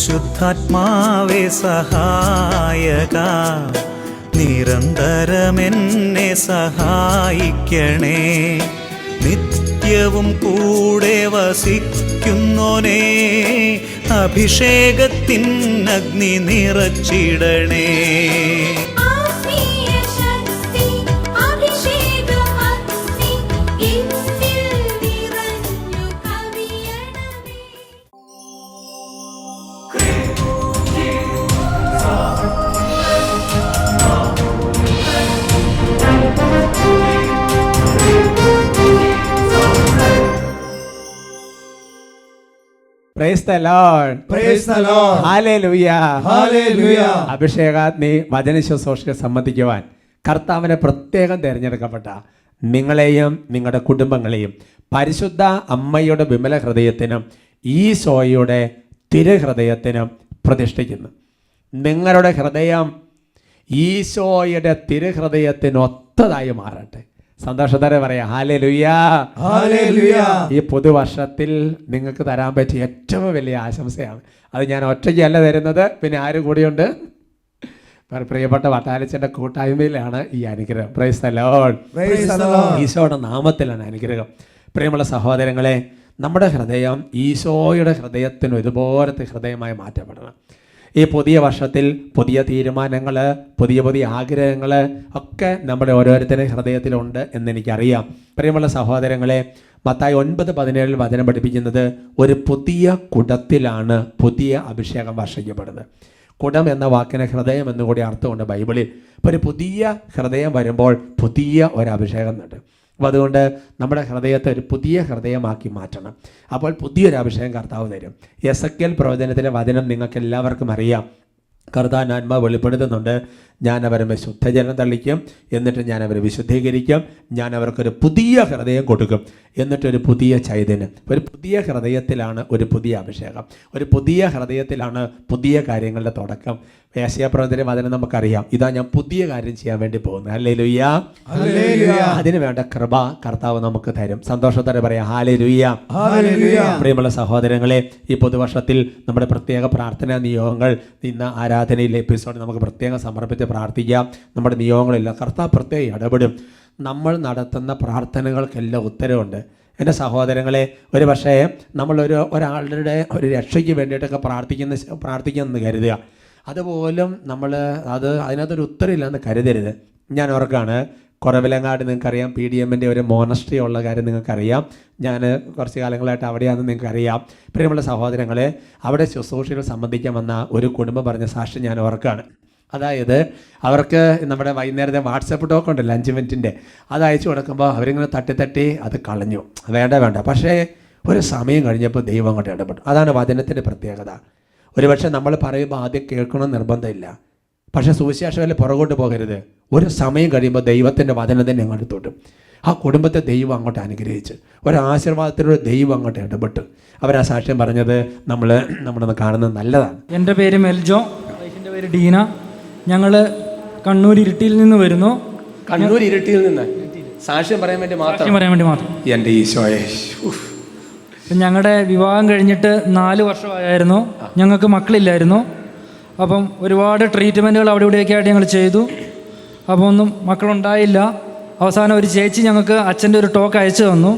പരിശുദ്ധാത്മാവേ സഹായക, നിരന്തരമെന്നെ സഹായിക്കണേ. നിത്യവും കൂടെ വസിക്കുന്നോനേ, അഭിഷേകത്തിൻ അഗ്നി നിറച്ചിടണേ. Praise the Lord. Praise the Lord. Hallelujah. Hallelujah. അഭിഷേകാഗ്നി വചനശുശ്രൂഷയ്ക്ക് സംബന്ധിക്കുവാൻ കർത്താവിനെ പ്രത്യേകം തിരഞ്ഞെടുക്കപ്പെട്ട നിങ്ങളെയും നിങ്ങളുടെ കുടുംബങ്ങളെയും പരിശുദ്ധ അമ്മയുടെ വിമല ഹൃദയത്തിനും ഈശോയുടെ തിരുഹൃദയത്തിനും പ്രതിഷ്ഠിക്കുന്നു. നിങ്ങളുടെ ഹൃദയം ഈശോയുടെ തിരുഹൃദയത്തിനൊത്തതായി മാറട്ടെ. സന്തോഷത്തോടെ പറയാം ഹല്ലേലൂയാ. ഹല്ലേലൂയാ. ഈ പുതുവർഷത്തിൽ നിങ്ങൾക്ക് തരാൻ പറ്റിയ ഏറ്റവും വലിയ ആശംസയാണ്. അത് ഞാൻ ഒറ്റയ്ക്കല്ല തരുന്നത്, പിന്നെ ആരും കൂടിയുണ്ട്. പ്രിയപ്പെട്ട വട്ടാലച്ചൻ്റെ കൂട്ടായ്മയിലാണ് ഈ അനുഗ്രഹം. Price the Lord. ഈശോയുടെ നാമത്തിലാണ് അനുഗ്രഹം. പ്രിയമുള്ള സഹോദരങ്ങളെ, നമ്മുടെ ഹൃദയം ഈശോയുടെ ഹൃദയത്തിന് ഒരുപോലത്തെ ഹൃദയമായി മാറ്റപ്പെടണം. ഈ പുതിയ വർഷത്തിൽ പുതിയ തീരുമാനങ്ങൾ, പുതിയ പുതിയ ആഗ്രഹങ്ങൾ ഒക്കെ നമ്മുടെ ഓരോരുത്തരുടെയും ഹൃദയത്തിലുണ്ട് എന്നെനിക്കറിയാം. പ്രിയമുള്ള സഹോദരങ്ങളെ, മത്തായി 9:17 വചനം പഠിപ്പിക്കുന്നത് ഒരു പുതിയ കുടത്തിലാണ് പുതിയ അഭിഷേകം വർഷിക്കപ്പെടുന്നത്. കുടം എന്ന വാക്കിന് ഹൃദയം എന്നുകൂടി അർത്ഥമുണ്ട് ബൈബിളിൽ. അപ്പോൾ ഒരു പുതിയ ഹൃദയം വരുമ്പോൾ പുതിയ ഒരു അഭിഷേകം ഉണ്ട്. അപ്പോൾ അതുകൊണ്ട് നമ്മുടെ ഹൃദയത്തെ ഒരു പുതിയ ഹൃദയമാക്കി മാറ്റണം. അപ്പോൾ പുതിയൊരു അഭിഷേകം കർത്താവ് തരും. എസെക്കിയേൽ പ്രവചനത്തിലെ വചനം നിങ്ങൾക്ക് എല്ലാവർക്കും അറിയാം. കർത്താവിൻ്റെ ആത്മാവ് വെളിപ്പെടുത്തുന്നുണ്ട്. ഞാൻ അവരെ ശുദ്ധജലം തള്ളിക്കും, എന്നിട്ട് ഞാൻ അവരെ വിശുദ്ധീകരിക്കും, ഞാൻ അവർക്കൊരു പുതിയ ഹൃദയം കൊടുക്കും, എന്നിട്ടൊരു പുതിയ ചൈതന്യം. ഒരു പുതിയ ഹൃദയത്തിലാണ് ഒരു പുതിയ അഭിഷേകം. ഒരു പുതിയ ഹൃദയത്തിലാണ് പുതിയ കാര്യങ്ങളുടെ തുടക്കം. യേശയ്യാപ്രവചനത്തിലെ വചനം നമുക്കറിയാം. ഇതാ ഞാൻ പുതിയ കാര്യം ചെയ്യാൻ വേണ്ടി പോകുന്നത്. ഹല്ലേലൂയാ. അതിന് വേണ്ട കൃപ കർത്താവ് നമുക്ക് തരും. സന്തോഷത്തോടെ പറയാം ഹല്ലേലൂയാ. പ്രിയമുള്ള സഹോദരങ്ങളെ, ഈ പുതുവർഷത്തിൽ നമ്മുടെ പ്രത്യേക പ്രാർത്ഥനാ നിയോഗങ്ങൾ ഇന്ന് ആരാധനയിലെ എപ്പിസോഡ് നമുക്ക് പ്രത്യേകം സമർപ്പിച്ച് പ്രാർത്ഥിക്കാം. നമ്മുടെ നിയോഗങ്ങളില്ല, കർത്താവ് പ്രത്യേകം ഇടപെടും. നമ്മൾ നടത്തുന്ന പ്രാർത്ഥനകൾക്കെല്ലാം ഉത്തരവുണ്ട്. എൻ്റെ സഹോദരങ്ങളെ, ഒരു പക്ഷേ ഒരാളുടെ ഒരു രക്ഷയ്ക്ക് വേണ്ടിയിട്ടൊക്കെ പ്രാർത്ഥിക്കുമെന്ന് കരുതുക. അതുപോലും അതിനകത്തൊരു ഉത്തരവില്ലെന്ന് കരുതരുത്. ഞാൻ ഓർക്കാണ്, കുറവിലങ്ങാട് നിങ്ങൾക്കറിയാം, PDMൻ്റെ ഒരു മോണസ്ട്രി ഉള്ള കാര്യം നിങ്ങൾക്കറിയാം. ഞാൻ കുറച്ച് കാലങ്ങളായിട്ട് അവിടെയാണെന്ന് നിങ്ങൾക്കറിയാം. പ്രിയമുള്ള സഹോദരങ്ങളെ, അവിടെ ശുശ്രൂഷകൾ സംബന്ധിക്കാൻ വന്ന ഒരു കുടുംബം പറഞ്ഞ സാക്ഷി ഞാൻ ഓർക്കാണ്. അതായത് അവർക്ക് നമ്മുടെ വൈകുന്നേരത്തെ വാട്സപ്പ് ടോക്ക് ഉണ്ടല്ലോ 5 മിനിറ്റിൻ്റെ, അത് അയച്ചു കൊടുക്കുമ്പോൾ അവരിങ്ങനെ തട്ടി അത് കളഞ്ഞു. വേണ്ട. പക്ഷേ ഒരു സമയം കഴിഞ്ഞപ്പോൾ ദൈവം അങ്ങോട്ട് ഇടപെട്ടു. അതാണ് വചനത്തിൻ്റെ പ്രത്യേകത. ഒരുപക്ഷെ നമ്മൾ പറയുമ്പോൾ ആദ്യം കേൾക്കണമെന്ന് നിർബന്ധമില്ല. പക്ഷേ സുവിശേഷകരെ പുറകോട്ട് പോകരുത്. ഒരു സമയം കഴിയുമ്പോൾ ദൈവത്തിൻ്റെ വചനം തന്നെ അങ്ങോട്ട് തൊട്ടും. ആ കുടുംബത്തെ ദൈവം അങ്ങോട്ട് അനുഗ്രഹിച്ച് ഒരാശീർവാദത്തിലൂടെ ദൈവം അങ്ങോട്ട് ഇടപെട്ട് അവരാ സാക്ഷ്യം പറഞ്ഞത് നമ്മളൊന്ന് കാണുന്നത് നല്ലതാണ്. എൻ്റെ പേര് മെൽജോ, വൈഫിൻ്റെ പേര് ഡീന. ഞങ്ങൾ കണ്ണൂർ ഇരിട്ടിയിൽ നിന്ന് വരുന്നു. കണ്ണൂർ ഇരിട്ടിയിൽ നിന്ന് സാക്ഷ്യം പറയാൻ വേണ്ടി മാത്രം. എൻ്റെ ഈശോയെ, ഞങ്ങളുടെ വിവാഹം കഴിഞ്ഞിട്ട് 4 വർഷമായിരുന്നു. ഞങ്ങൾക്ക് മക്കളില്ലായിരുന്നു. അപ്പം ഒരുപാട് ട്രീറ്റ്മെൻറ്റുകൾ അവിടെ ഇവിടെയൊക്കെ ആയിട്ട് ഞങ്ങൾ ചെയ്തു. അപ്പോൾ ഒന്നും മക്കളുണ്ടായില്ല. അവസാനം ഒരു ചേച്ചി ഞങ്ങൾക്ക് അച്ഛൻ്റെ ഒരു ടോക്ക് അയച്ചു തന്നു,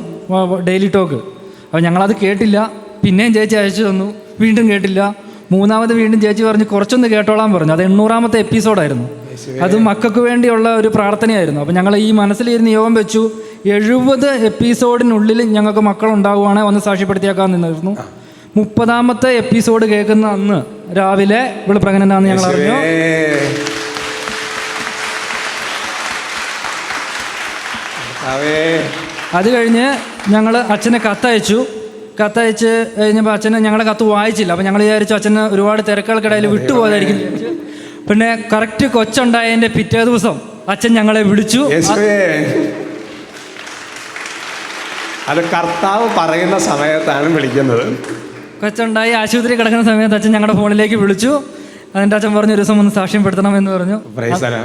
ഡെയിലി ടോക്ക്. അപ്പോൾ ഞങ്ങളത് കേട്ടില്ല. പിന്നെയും ചേച്ചി അയച്ചു തന്നു, വീണ്ടും കേട്ടില്ല. മൂന്നാമത് വീണ്ടും ചേച്ചി പറഞ്ഞ് കുറച്ചൊന്ന് കേട്ടോളാൻ പറഞ്ഞു. അത് 800ാമത്തെ എപ്പിസോഡായിരുന്നു. അത് മക്കൾക്ക് വേണ്ടിയുള്ള ഒരു പ്രാർത്ഥനയായിരുന്നു. അപ്പോൾ ഞങ്ങൾ ഈ മനസ്സിലിരുന്ന് നിയോഗം വെച്ചു, 70 എപ്പിസോഡിനുള്ളിൽ ഞങ്ങൾക്ക് മക്കളുണ്ടാകുവാണെങ്കിൽ ഒന്ന് സാക്ഷ്യപ്പെടുത്തിയേക്കാൻ നിന്നിരുന്നു. 30ാമത്തെ എപ്പിസോഡ് കേൾക്കുന്ന അന്ന് രാവിലെ ഇവള് പ്രഗ്നൻ്റാണെന്ന് ഞങ്ങൾ അറിഞ്ഞു. അത് കഴിഞ്ഞ് ഞങ്ങൾ അച്ഛനെ കത്തയച്ചു കഴിഞ്ഞപ്പോൾ അച്ഛന് ഞങ്ങളുടെ കത്ത് വായിച്ചില്ല. അപ്പം ഞങ്ങൾ വിചാരിച്ചു അച്ഛന് ഒരുപാട് തിരക്കുകൾക്കിടയിൽ വിട്ടുപോയതായിരിക്കും. പിന്നെ കറക്റ്റ് കൊച്ചുണ്ടായതിൻ്റെ പിറ്റേ ദിവസം അച്ഛൻ ഞങ്ങളെ വിളിച്ചു. അത് കർത്താവ് പറയുന്ന സമയത്താണ് വിളിക്കുന്നത്. കൊച്ചുണ്ടായി ആശുപത്രി കിടക്കുന്ന സമയത്ത് അച്ഛൻ ഞങ്ങളുടെ ഫോണിലേക്ക് വിളിച്ചു. അതിൻ്റെ അച്ഛൻ പറഞ്ഞു ഒരു ദിവസം ഒന്ന് സാക്ഷ്യപ്പെടുത്തണം എന്ന് പറഞ്ഞു.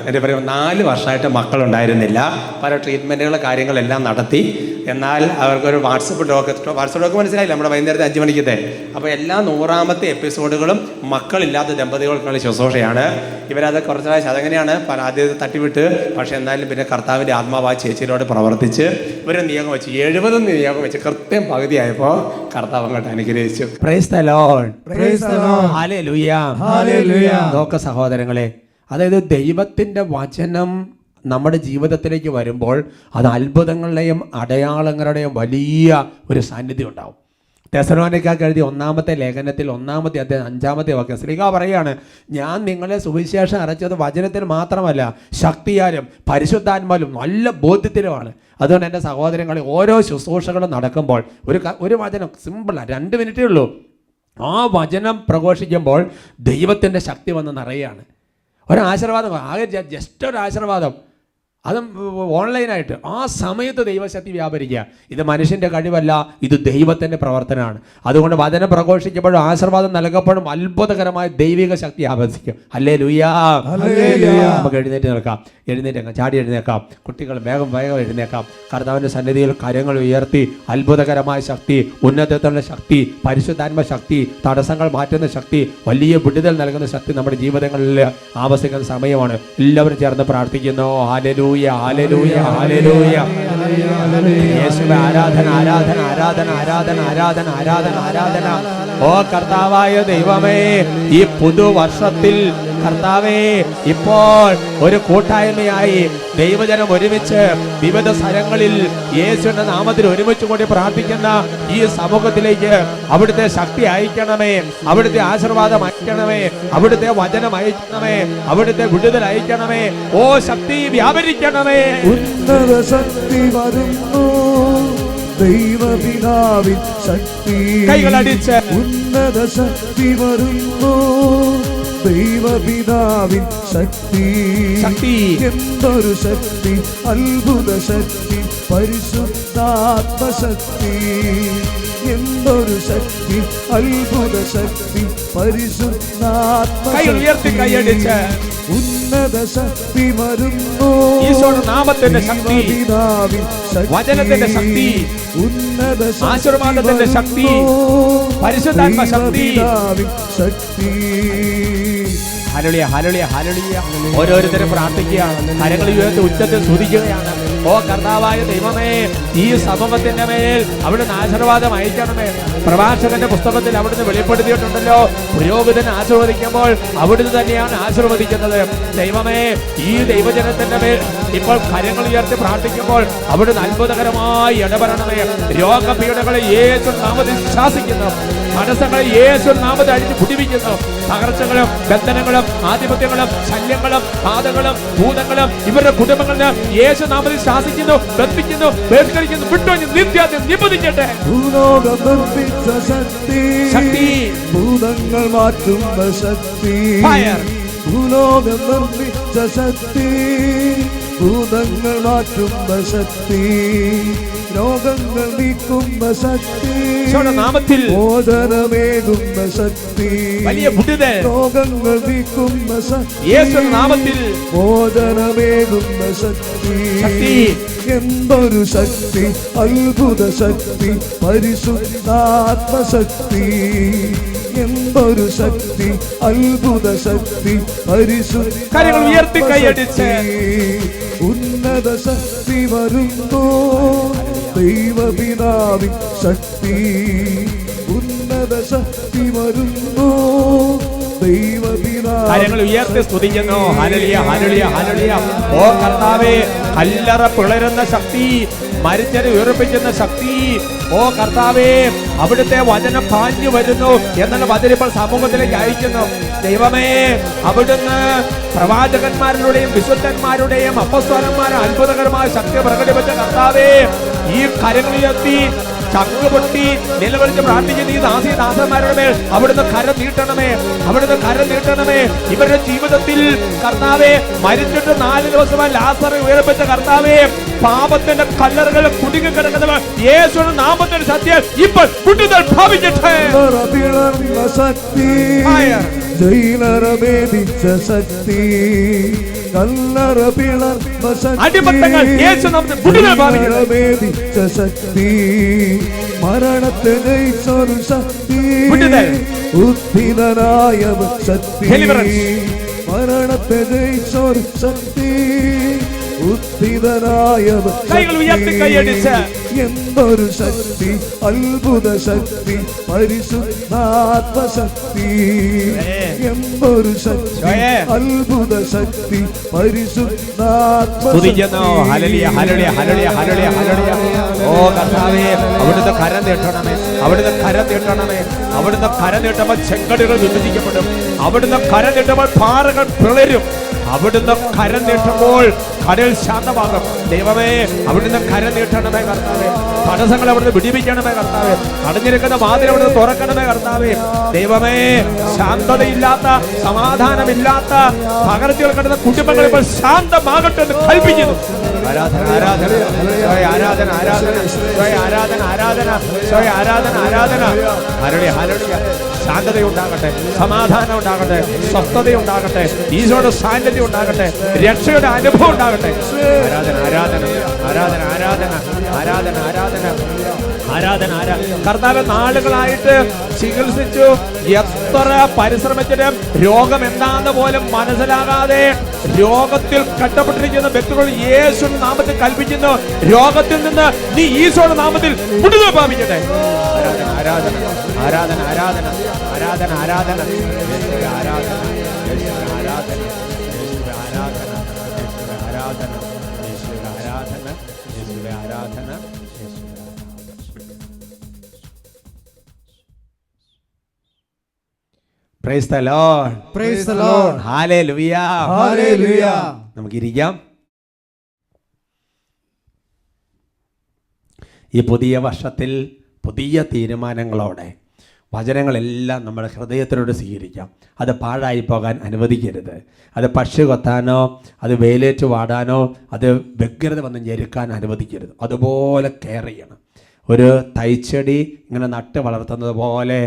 എൻ്റെ പറയും 4 വർഷമായിട്ട് മക്കളുണ്ടായിരുന്നില്ല. പല ട്രീറ്റ്മെൻറ്റുകൾ കാര്യങ്ങളെല്ലാം നടത്തി എന്നാൽ അവർക്കൊരു വാട്സപ്പ് ഡോക്ക് മനസ്സിലായില്ല, നമ്മുടെ വൈകുന്നേരത്തെ 5 മണിക്കത്തെ. അപ്പോൾ എല്ലാ 100ാമത്തെ എപ്പിസോഡുകളും മക്കളില്ലാത്ത ദമ്പതികൾക്കുള്ള ശുശ്രൂഷയാണ്. ഇവരത് കുറച്ചാഴ്ച അതെങ്ങനെയാണ് ആദ്യത്തെ തട്ടിവിട്ട്, പക്ഷേ എന്നാലും പിന്നെ കർത്താവിൻ്റെ ആത്മാവായ ചേച്ചിയിലോട് പ്രവർത്തിച്ച് ഇവർ നിയോഗം വെച്ച് 70 നിയോഗം വെച്ച് കൃത്യം പകുതിയായപ്പോൾ കർത്താവ് അങ്ങോട്ട് അനുഗ്രഹിച്ചു. Price the Lord, Praise the Lord. Hallelujah, hallelujah. നോക്ക സഹോദരങ്ങളെ, അതായത് ദൈവത്തിൻ്റെ വചനം നമ്മുടെ ജീവിതത്തിലേക്ക് വരുമ്പോൾ അത് അത്ഭുതങ്ങളുടെയും അടയാളങ്ങളുടെയും വലിയ ഒരു സാന്നിധ്യം ഉണ്ടാവും. തെസലോനിക്കർക്ക് എഴുതിയ 1-ാമത്തെ ലേഖനത്തിൽ 1-ാമത്തെ അധ്യായം 5-ാമത്തെ വാക്യം ശ്രീകാ പറയാണ്, ഞാൻ നിങ്ങളെ സുവിശേഷം അറിയിച്ചത് വചനത്തിൽ മാത്രമല്ല ശക്തിയാലും പരിശുദ്ധാത്മാലും നല്ല ബോധ്യത്തിലുമാണ്. അതുകൊണ്ട് എൻ്റെ സഹോദരങ്ങളെ, ഓരോ ശുശ്രൂഷകളും നടക്കുമ്പോൾ ഒരു വചനം സിമ്പിളാണ്, 2 മിനിറ്റേ ഉള്ളൂ. ആ വചനം പ്രഘോഷിക്കുമ്പോൾ ദൈവത്തിൻ്റെ ശക്തി വന്ന് നിറയുകയാണ്. ഒരാശീർവാദം, ആകെ ജസ്റ്റ് ഒരു ആശീർവാദം, അതും ഓൺലൈനായിട്ട് ആ സമയത്ത് ദൈവശക്തി വ്യാപരിക്കുക. ഇത് മനുഷ്യൻ്റെ കഴിവല്ല, ഇത് ദൈവത്തിൻ്റെ പ്രവർത്തനമാണ്. അതുകൊണ്ട് വചനം പ്രഘോഷിക്കുമ്പോഴും ആശീർവാദം നൽകപ്പോഴും അത്ഭുതകരമായ ദൈവിക ശക്തി ആവർത്തിക്കും. ഹല്ലേലൂയാ. നമുക്ക് എഴുന്നേറ്റേക്കാം, ചാടി എഴുന്നേക്കാം. കുട്ടികൾ വേഗം എഴുന്നേക്കാം. കർത്താവിൻ്റെ സന്നിധിയിൽ കരങ്ങൾ ഉയർത്തി അത്ഭുതകരമായ ശക്തി, ഉന്നതത്തിലുള്ള ശക്തി, പരിശുദ്ധാത്മ ശക്തി, തടസ്സങ്ങൾ മാറ്റുന്ന ശക്തി, വലിയ വിടുതൽ നൽകുന്ന ശക്തി നമ്മുടെ ജീവിതങ്ങളിൽ ആവശ്യിക്കുന്ന സമയമാണ്. എല്ലാവരും ചേർന്ന് പ്രാർത്ഥിക്കുന്നു. ഹല്ലേലൂയ, ഹല്ലേലൂയ, ഹല്ലേലൂയ. യേശുവേ, ആരാധന, ആരാധന, ആരാധന, ആരാധന, ആരാധന, ആരാധന, ആരാധന. ഓ കർത്താവായ ദൈവമേ, ഈ പുതുവർഷത്തിൽ കർത്താവേ, ഇപ്പോൾ ഒരു കൂട്ടായ്മയായി ദൈവജനം ഒരുമിച്ച് വിവിധ സ്ഥലങ്ങളിൽ യേശുവിന്റെ നാമത്തിൽ ഒരുമിച്ച് കൂടി പ്രാർത്ഥിക്കുന്ന ഈ സമൂഹത്തിലേക്ക് അവിടുത്തെ ശക്തി അയക്കണമേ, അവിടുത്തെ ആശീർവാദം അയക്കണമേ, അവിടുത്തെ വചനം അയക്കണമേ, അവിടുത്തെ വിടുതൽ അയക്കണമേ. ഓ ശക്തി വ്യാപരിക്കണമേ. ഉന്നത ശക്തി വരുന്നു, ദൈവപിതാവിൻ ശക്തി. കൈകളടിച്ച് ഉന്നത ശക്തി വരുന്നു, ദൈവപിതാവിൻ ശക്തി. ശക്തി, എന്തൊരു ശക്തി, അത്ഭുത ശക്തി, പരിശുദ്ധാത്മശക്തി. എന്തൊരു ശക്തി, അത്ഭുത ശക്തി, ഉയർത്തി കൈയടിച്ച് ഉന്നത ശക്തി വരുന്നു, ഈശോയുടെ നാമത്തിന്റെ ശക്തി, വചനത്തിന്റെ ശക്തി, ഉന്നത ആശീർവാദത്തിന്റെ ശക്തി, പരിശുദ്ധാത്മ ശക്തി. ശക്തി. ഹല്ലേലൂയ, ഹല്ലേലൂയ, ഹല്ലേലൂയ. ഓരോരുത്തരും പ്രാർത്ഥിക്കുക, കരങ്ങൾ ഉയർത്തി ഉച്ചത്തിൽ സ്തുതിക്കുകയാണ്. ഓ കർത്താവായ ദൈവമേ, ഈ സമൂഹത്തിന്റെ മേൽ അവിടുന്ന് ആശീർവാദം അയക്കണമേ. പ്രഭാഷകന്റെ പുസ്തകത്തിൽ അവിടുന്ന് വെളിപ്പെടുത്തിയിട്ടുണ്ടല്ലോ, പുരോഹിതൻ ആശീർവദിക്കുമ്പോൾ അവിടുന്ന് തന്നെയാണ് ആശീർവദിക്കുന്നത്. ദൈവമേ, ഈ ദൈവജനത്തിന്റെ മേൽ ഇപ്പോൾ കരങ്ങൾ ഉയർത്തി പ്രാർത്ഥിക്കുമ്പോൾ അവിടുന്ന് അത്ഭുതകരമായി ഇടപെടണമേ. രോഗപീഠകളെ യേശു നാമത്തിൽ ശാസിക്കുന്നു, തടസ്സങ്ങളെ യേശു നാമത്തിൽ അഴിച്ചു പിടിപ്പിക്കുന്നു. തകർച്ചകളും ബന്ധനങ്ങളും ആധിപത്യങ്ങളും ശല്യങ്ങളും ബാധകളും ഭൂതങ്ങളും ഇവരുടെ കുടുംബങ്ങളിൽ യേശു നാമത്തിൽ ശാസിക്കുന്നു, ബന്ധിക്കുന്നു, ബഹിഷ്കരിക്കുന്നു, വിട്ടൊഴിഞ്ഞ് നിത്യാദ്യം നിബന്ധിക്കട്ടെ. ഭൂലോകം നിർമ്മിച്ച ശക്തി, ശക്തി, ഭൂതങ്ങൾ മാറ്റുന്ന ശക്തി. ഭൂലോകം നിർമ്മിച്ച ശക്തി, ഭൂതങ്ങൾ മാറ്റുന്ന ശക്തി, രോഗങ്ങൾ നീക്കുന്ന ശക്തി, നാമത്തിൽ മോചനമേകുന്ന ശക്തി, വലിയ വിടുതൽ, രോഗങ്ങൾ നീക്കുന്ന ശക്തി, യേശുവിന്റെ നാമത്തിൽ മോചനമേകുന്ന ശക്തി. എന്തൊരു ശക്തി, അത്ഭുത ശക്തി, പരിശുദ്ധാത്മശക്തി. എന്തൊരു ശക്തി, അത്ഭുത ശക്തി, പരിശുദ്ധാത്മശക്തി. ഉന്നത ശക്തി വരുന്നു, ദൈവപിതാവിൻ ശക്തി. ഉന്നത ശക്തി വരുന്നു, കാര്യങ്ങൾ ഉയർത്തി സ്തുതിക്കുന്നു. ഹല്ലേലൂയ, ഹല്ലേലൂയ, ഹല്ലേലൂയ. ഓ കർത്താവേ, കല്ലറ പിളരുന്ന ശക്തി, മരിച്ചവരെ ഉയർപ്പിക്കുന്ന ശക്തി. ഓ കർത്താവേ, അവിടുത്തെ വചനം പാഞ്ഞു വരുന്നു എന്നുള്ള വചനം ഇപ്പോൾ സമൂഹത്തിലേക്ക് അയക്കുന്നു. ദൈവമേ, അവിടുന്ന് പ്രവാചകന്മാരുടെയും വിശുദ്ധന്മാരുടെയും അപ്പസ്തോലന്മാരും അത്ഭുതകരമായ ശക്തി പ്രകടിപ്പിച്ച കർത്താവേ, ഈ കരങ്ങളുയർത്തി ചങ്കുപൊട്ടി നിലവിളിച്ച് പ്രാർത്ഥിക്കുന്ന ഈ ദാസന്മാരുടെ മേൽ അവിടുന്ന് കരം നീട്ടണമേ, അവിടുന്ന് കരം നീട്ടണമേ. ഇവരുടെ ജീവിതത്തിൽ കർത്താവേ, മരിച്ചിട്ട് 4 ദിവസമായി ലാസറെ ഉയർപ്പിച്ച കർത്താവേ, പാപത്തിന്റെ കല്ലറുകൾ കുടുങ്ങി കിടക്കുന്നവർ യേശുവിന്റെ നാമത്തിൽ സത്യം ഇപ്പോൾ വിടുതൽ ഭാവിക്കട്ടെ. ജയിലറ ഭേദിച്ച ശക്തി, കല്ലറ പിളർന്ന അടിമത്തങ്ങൾ യേശുനാമത്തിൽ വിടുതൽ പ്രാപിക്കട്ടെ. ഭേദിച്ച ശക്തി, മരണത്തെ ജയിച്ചൊരു ശക്തി, വിടുതൽ. ഉദ്ധിതനായ ശക്തി, Deliverance. മരണത്തെ ജയിച്ചൊരു ശക്തി, ഉദ്ധിതനായ കൈകൾ ഉയർത്തി കൈയടിച്ച് എന്തൊരു ശക്തി, അത്ഭുത ശക്തി, പരിശുദ്ധാത്മശക്തി, എന്തൊരു ശക്തി, അത്ഭുത ശക്തി, പരിശുദ്ധാത്മശക്തി. ഹല്ലേലൂയ, ഹല്ലേലൂയ, ഹല്ലേലൂയ, ഹല്ലേലൂയ, ഹല്ലേലൂയ. ഓ കർത്താവേ, അവിടുന്ന് കരം നീട്ടണമേ, അവിടുന്ന് കരം നീട്ടണമേ. അവിടുന്ന് കരം നീട്ടുമ്പോൾ ചെങ്കടുകൾ വിഭജിക്കപ്പെടും. അവിടുന്ന് കരം നീട്ടുമ്പോൾ പാറകൾ പിളരും. അവിടുന്ന് കരം നീട്ടുമ്പോൾ കടൽ ശാന്തമാകും. ദൈവമേ, അവിടുന്ന് കരം നീട്ടണമേ കർത്താവേ. തടസ്സങ്ങൾ അവിടുന്ന് വിടിവിക്കണമേ കർത്താവേ. അടഞ്ഞിരിക്കുന്ന വാതിൽ അവിടുന്ന് തുറക്കണമേ കർത്താവേ. ദൈവമേ, ശാന്തതയില്ലാത്ത, സമാധാനമില്ലാത്ത, പകർച്ചകൾ കിടന്ന കുടുംബങ്ങൾ ഇപ്പോൾ ശാന്തമാകട്ടെ എന്ന് കൽപ്പിക്കുന്നു. ആരാധന, ആരാധന, ആരാധന, ആരാധന, ആരാധന, ആരാധന, ആരാധന, ആരാധന. Hallelujah, hallelujah. ശാന്തതയുണ്ടാകട്ടെ, സമാധാനം ഉണ്ടാകട്ടെ, സ്വസ്ഥതയുണ്ടാകട്ടെ, ഈശോയുടെ സാന്നിധ്യം ഉണ്ടാകട്ടെ, രക്ഷയുടെ അനുഭവം ഉണ്ടാകട്ടെ. ആരാധന, ആരാധന, ആരാധന, ആരാധന, ആരാധന, ആരാധന, ആരാധന, ആരാധന. കർത്താവ് നാളുകളായിട്ട് ചികിത്സിച്ചു, എത്ര പരിശ്രമിച്ചിട്ടും രോഗം എന്താന്ന് പോലും മനസ്സിലാകാതെ രോഗത്തിൽ കഷ്ടപ്പെട്ടിരിക്കുന്ന വ്യക്തികൾ യേശു നാമത്തിൽ കൽപ്പിക്കുന്നു, രോഗത്തിൽ നിന്ന് നീ ഈശോയുടെ നാമത്തിൽ വിടുതൽ പ്രാപിക്കട്ടെ. ആരാധന, ആരാധന, ആരാധന, ആരാധന, ആരാധന, ആരാധന, യേശുവേ ആരാധന, യേശുവേ ആരാധന, യേശുവേ ആരാധന, യേശുവേ ആരാധന, യേശുവേ ആരാധന, യേശുവേ ആരാധന, യേശുവേ ആരാധന. Praise the Lord. Praise the Lord. Hallelujah. Hallelujah. നമുക്കിരിക്കാം. ഈ പുതിയ വർഷത്തിൽ പുതിയ തീരുമാനങ്ങളോടെ വചനങ്ങളെല്ലാം നമ്മുടെ ഹൃദയത്തിലൂടെ സ്വീകരിക്കാം. അത് പാഴായി പോകാൻ അനുവദിക്കരുത്. അത് പക്ഷി കൊത്താനോ, അത് വേലേറ്റ് വാടാനോ, അത് വ്യഗ്രത വന്ന് ഞെരുക്കാൻ അനുവദിക്കരുത്. അതുപോലെ കെയർ ചെയ്യണം. ഒരു തൈച്ചെടി ഇങ്ങനെ നട്ട് വളർത്തുന്നത് പോലെ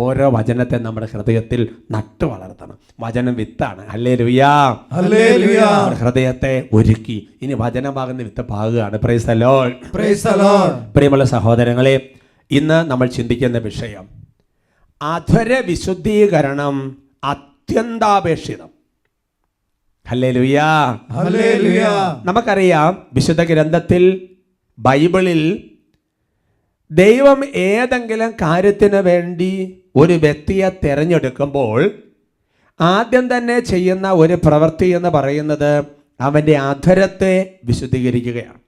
ഓരോ വചനത്തെ നമ്മുടെ ഹൃദയത്തിൽ നട്ട് വളർത്തണം. വചനം വിത്താണ്. ഹല്ലേലൂയാ, ഹല്ലേലൂയാ. നമ്മുടെ ഹൃദയത്തെ ഒരുക്കി ഇനി വചനമാകുന്ന വിത്ത് പാകുകയാണ്. Praise the Lord. Praise the Lord. പ്രിയമുള്ള സഹോദരങ്ങളെ, ഇന്ന് നമ്മൾ ചിന്തിക്കുന്ന വിഷയം അധര വിശുദ്ധീകരണം അത്യന്താപേക്ഷിതം. ഹല്ലേലൂയാ, ഹല്ലേലൂയാ. നമുക്കറിയാം, വിശുദ്ധ ഗ്രന്ഥത്തിൽ ബൈബിളിൽ ദൈവം ഏതെങ്കിലും കാര്യത്തിന് വേണ്ടി ഒരു വ്യക്തിയെ തിരഞ്ഞെടുക്കുമ്പോൾ ആദ്യം തന്നെ ചെയ്യുന്ന ഒരു പ്രവൃത്തി എന്ന് പറയുന്നത് അവൻ്റെ അധരത്തെ വിശുദ്ധീകരിക്കുകയാണ്.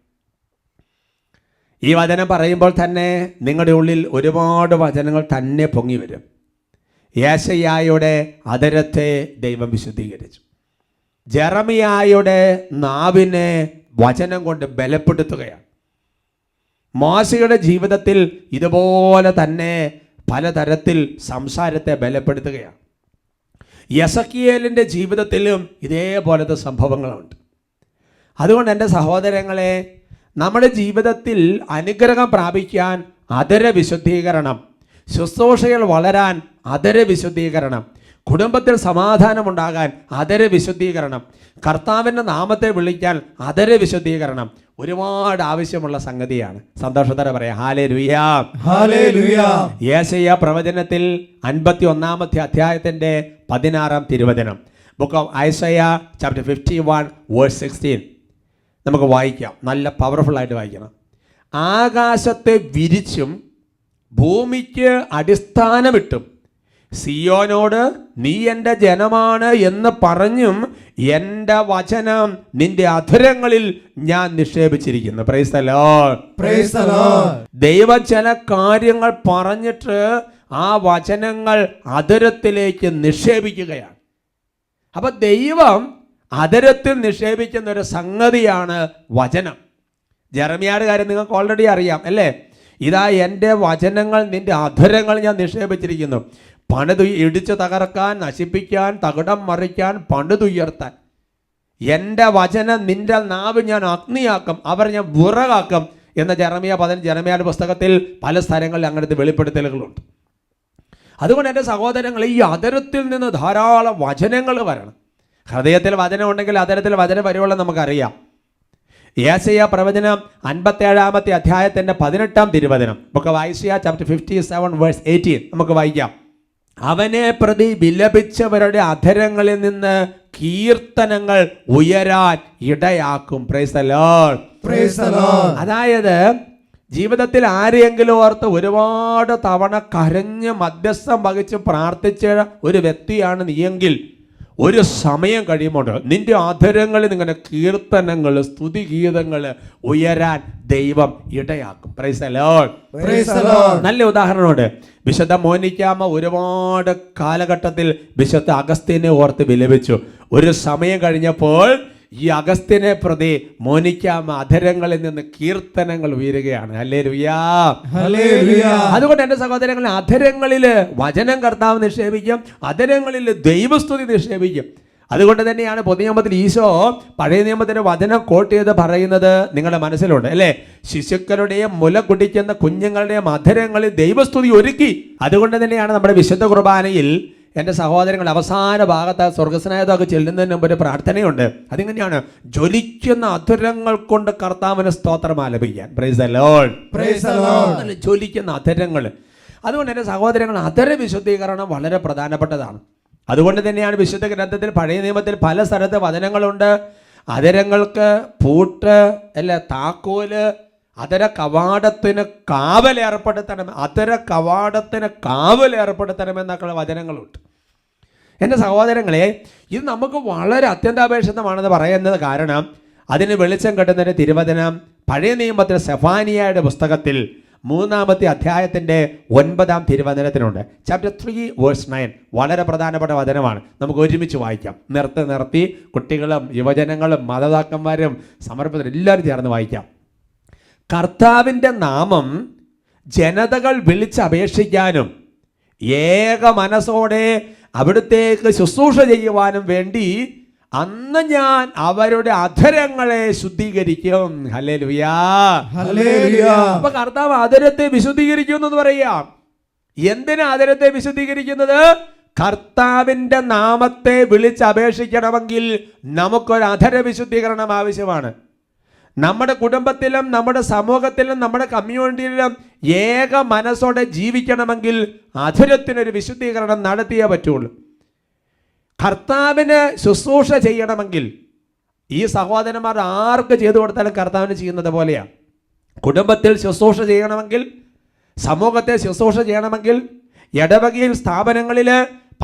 ഈ വചനം പറയുമ്പോൾ തന്നെ നിങ്ങളുടെ ഉള്ളിൽ ഒരുപാട് വചനങ്ങൾ തന്നെ പൊങ്ങി വരും. യേശയ്യായുടെ അധരത്തെ ദൈവം വിശുദ്ധീകരിച്ചു. ജെറമിയായുടെ നാവിനെ വചനം കൊണ്ട് ബലപ്പെടുത്തുകയാണ്. മോശയുടെ ജീവിതത്തിൽ ഇതുപോലെ തന്നെ പലതരത്തിൽ സംസാരത്തെ ബലപ്പെടുത്തുകയാണ്. യെസക്കിയേലിൻ്റെ ജീവിതത്തിലും ഇതേപോലത്തെ സംഭവങ്ങളുണ്ട്. അതുകൊണ്ട് എൻ്റെ സഹോദരങ്ങളെ, നമ്മുടെ ജീവിതത്തിൽ അനുഗ്രഹം പ്രാപിക്കാൻ അധര വിശുദ്ധീകരണം, ശുശ്രൂഷകൾ വളരാൻ അധര വിശുദ്ധീകരണം, കുടുംബത്തിൽ സമാധാനമുണ്ടാകാൻ അധര വിശുദ്ധീകരണം, കർത്താവിൻ്റെ നാമത്തെ വിളിക്കാൻ അധര വിശുദ്ധീകരണം ഒരുപാട് ആവശ്യമുള്ള സംഗതിയാണ്. സന്തോഷത്തോടെ പറയാം ഹല്ലേലൂയാ, ഹല്ലേലൂയാ. യേശയ്യാ പ്രവചനത്തിൽ 51-ാമത്തെ അധ്യായത്തിൻ്റെ 16-ാം തിരുവചനം, ബുക്ക് ഓഫ് ഐസയ്യാ ചാപ്റ്റർ 51:16 നമുക്ക് വായിക്കാം. നല്ല പവർഫുള്ളായിട്ട് വായിക്കണം. ആകാശത്തെ വിരിച്ചും ഭൂമിക്ക് അടിസ്ഥാനമിട്ടും സിയോനോട് നീ എൻ്റെ ജനമാണ് എന്ന് പറഞ്ഞും എൻ്റെ വചനം നിന്റെ അധരങ്ങളിൽ ഞാൻ നിക്ഷേപിച്ചിരിക്കുന്നു. Praise the Lord. Praise the Lord. ദൈവം ചില കാര്യങ്ങൾ പറഞ്ഞിട്ട് ആ വചനങ്ങൾ അധരത്തിലേക്ക് നിക്ഷേപിക്കുകയാണ്. അപ്പൊ ദൈവം അധരത്തിൽ നിക്ഷേപിക്കുന്ന ഒരു സംഗതിയാണ് വചനം. ജെറമിയായുടെ കാര്യം നിങ്ങൾക്ക് ഓൾറെഡി അറിയാം അല്ലേ? ഇതാ എൻ്റെ വചനങ്ങൾ നിന്റെ അധരങ്ങൾ ഞാൻ നിക്ഷേപിച്ചിരിക്കുന്നു. ഇടിച്ചു തകർക്കാൻ, നശിപ്പിക്കാൻ, തകിടം മറിക്കാൻ, പണിതുയർത്താൻ. എൻ്റെ വചനം നിന്റെ നാവ് ഞാൻ അഗ്നിയാക്കും, അവർ ഞാൻ വിറകാക്കും എന്ന ജെറമിയായുടെ പുസ്തകത്തിൽ പല സ്ഥലങ്ങളിൽ അങ്ങനത്തെ വെളിപ്പെടുത്തലുകളുണ്ട്. അതുകൊണ്ട് എൻ്റെ സഹോദരങ്ങൾ, ഈ അധരത്തിൽ നിന്ന് ധാരാളം വചനങ്ങൾ വരണം. ഹൃദയത്തിൽ വചനം ഉണ്ടെങ്കിൽ അധരത്തിൽ വചനം വരുവുള്ള നമുക്കറിയാം. യേശയ്യാ പ്രവചനം 57 അധ്യായത്തിൻ്റെ 18 തിരുവചനം, ബുക്ക് ഓഫ് ഐസയ്യാ ചാപ്റ്റർ 57 വേഴ്സ് 18 നമുക്ക് വായിക്കാം. അവനെ പ്രതി വിലപിച്ചവരുടെ അധരങ്ങളിൽ നിന്ന് കീർത്തനങ്ങൾ ഉയരാൻ ഇടയാക്കും. Price the Lord. Praise the Lord. അതായത് ജീവിതത്തിൽ ആരെയെങ്കിലും ഓർത്ത് ഒരുപാട് തവണ കരഞ്ഞ് മധ്യസ്ഥം വഹിച്ച് പ്രാർത്ഥിച്ച ഒരു വ്യക്തിയാണ് നീയെങ്കിൽ, ഒരു സമയം കഴിയുമ്പോൾ നിന്റെ അധരങ്ങളിൽ ഇങ്ങനെ കീർത്തനങ്ങൾ, സ്തുതിഗീതങ്ങൾ ഉയരാൻ ദൈവം ഇടയാക്കും. Price the Lord. Praise the Lord. നല്ല ഉദാഹരണമുണ്ട്. വിശുദ്ധ മോനിക്കാമ്മ ഒരുപാട് കാലഘട്ടത്തിൽ വിശുദ്ധ അഗസ്ത്യനെ ഓർത്ത് വിലപിച്ചു. ഒരു സമയം കഴിഞ്ഞപ്പോൾ ഈ അഗസ്ത്യനെ പ്രതി മോനിക്കാമ്മ അധരങ്ങളിൽ നിന്ന് കീർത്തനങ്ങൾ ഉയരുകയാണ്. ഹല്ലേലൂയാ, ഹല്ലേലൂയാ. അതുകൊണ്ട് എൻ്റെ സഹോദരങ്ങൾ, അധരങ്ങളിൽ വചനം കർത്താവ് നിക്ഷേപിക്കും, അധരങ്ങളിൽ ദൈവസ്തുതി നിക്ഷേപിക്കും. അതുകൊണ്ട് തന്നെയാണ് പുതിയ നിയമത്തിൽ ഈശോ പഴയ നിയമത്തിന്റെ വചനം കോട്ട് ചെയ്ത് പറയുന്നത് നിങ്ങളുടെ മനസ്സിലുണ്ട് അല്ലേ? ശിശുക്കളുടെയും മുല കുടിക്കുന്ന കുഞ്ഞുങ്ങളുടെയും അധരങ്ങളിൽ ദൈവസ്തുതി ഒരുക്കി. അതുകൊണ്ട് തന്നെയാണ് നമ്മുടെ വിശുദ്ധ കുർബാനയിൽ എൻ്റെ സഹോദരങ്ങൾ അവസാന ഭാഗത്ത് സ്വർഗസ്നായതൊക്കെ ചെല്ലുന്നതിന് മുമ്പ് ഒരു പ്രാർത്ഥനയുണ്ട്. അതിങ്ങനെയാണ്: ജ്വലിക്കുന്ന അധരങ്ങൾ കൊണ്ട് കർത്താവിന് സ്തോത്രം ആലപിക്കാൻ. Praise the Lord. Praise the Lord. ജ്വലിക്കുന്ന അധരങ്ങൾ. അതുകൊണ്ട് എൻ്റെ സഹോദരങ്ങൾ, അധര വിശുദ്ധീകരണം വളരെ പ്രധാനപ്പെട്ടതാണ്. അതുകൊണ്ട് തന്നെയാണ് വിശുദ്ധ ഗ്രന്ഥത്തിൽ പഴയ നിയമത്തിൽ പല സ്ഥലത്ത് വചനങ്ങളുണ്ട്. അധരങ്ങൾക്ക് പൂട്ട് അല്ല താക്കോല്, അധര കവാടത്തിന് കാവലേർപ്പെടുത്തണം, അധര കവാടത്തിന് കാവലേർപ്പെടുത്തണമെന്നൊക്കെയുള്ള വചനങ്ങളുണ്ട്. എൻ്റെ സഹോദരങ്ങളെ, ഇത് നമുക്ക് വളരെ അത്യന്താപേക്ഷിതമാണെന്ന് പറയുന്നത് കാരണം അതിന് വെളിച്ചം കെട്ടുന്നതിന് തിരുവചനം പഴയ നിയമത്തിൽ സെഫാനിയയുടെ പുസ്തകത്തിൽ 3-ാമത്തെ അധ്യായത്തിൻ്റെ 9-ാം തിരുവചനത്തിനുണ്ട്. ചാപ്റ്റർ 3 വേഴ്സ് 9 വളരെ പ്രധാനപ്പെട്ട വചനമാണ്. നമുക്ക് ഒരുമിച്ച് വായിക്കാം. നിർത്തി കുട്ടികളും യുവജനങ്ങളും മാതാപിതാക്കന്മാരും സമർപ്പിതരും എല്ലാവരും ചേർന്ന് വായിക്കാം. കർത്താവിൻ്റെ നാമം ജനതകൾ വിളിച്ചപേക്ഷിക്കാനും ഏക മനസ്സോടെ അവിടുത്തേക്ക് ശുശ്രൂഷ ചെയ്യുവാനും വേണ്ടി അന്ന് ഞാൻ അവരുടെ അധരങ്ങളെ ശുദ്ധീകരിക്കും. ഹല്ലേലൂയാ, ഹല്ലേലൂയാ. അപ്പൊ കർത്താവ് അധരത്തെ വിശുദ്ധീകരിക്കും എന്ന് പറയാം. എന്തിനാ അധരത്തെ വിശുദ്ധീകരിക്കുന്നത്? കർത്താവിൻ്റെ നാമത്തെ വിളിച്ചപേക്ഷിക്കണമെങ്കിൽ നമുക്കൊരു അധര വിശുദ്ധീകരണം ആവശ്യമാണ്. നമ്മുടെ കുടുംബത്തിലും നമ്മുടെ സമൂഹത്തിലും നമ്മുടെ കമ്മ്യൂണിറ്റിയിലും ഏക മനസ്സോടെ ജീവിക്കണമെങ്കിൽ അധരത്തിനൊരു വിശുദ്ധീകരണം നടത്തിയേ പറ്റുള്ളൂ. കർത്താവിന് ശുശ്രൂഷ ചെയ്യണമെങ്കിൽ ഈ സഹോദരന്മാർ ആർക്ക് ചെയ്തു കൊടുത്താലും കർത്താവിന് ചെയ്യുന്നത് പോലെയാണ്. കുടുംബത്തിൽ ശുശ്രൂഷ ചെയ്യണമെങ്കിൽ, സമൂഹത്തെ ശുശ്രൂഷ ചെയ്യണമെങ്കിൽ, ഇടവകയിൽ സ്ഥാപനങ്ങളിൽ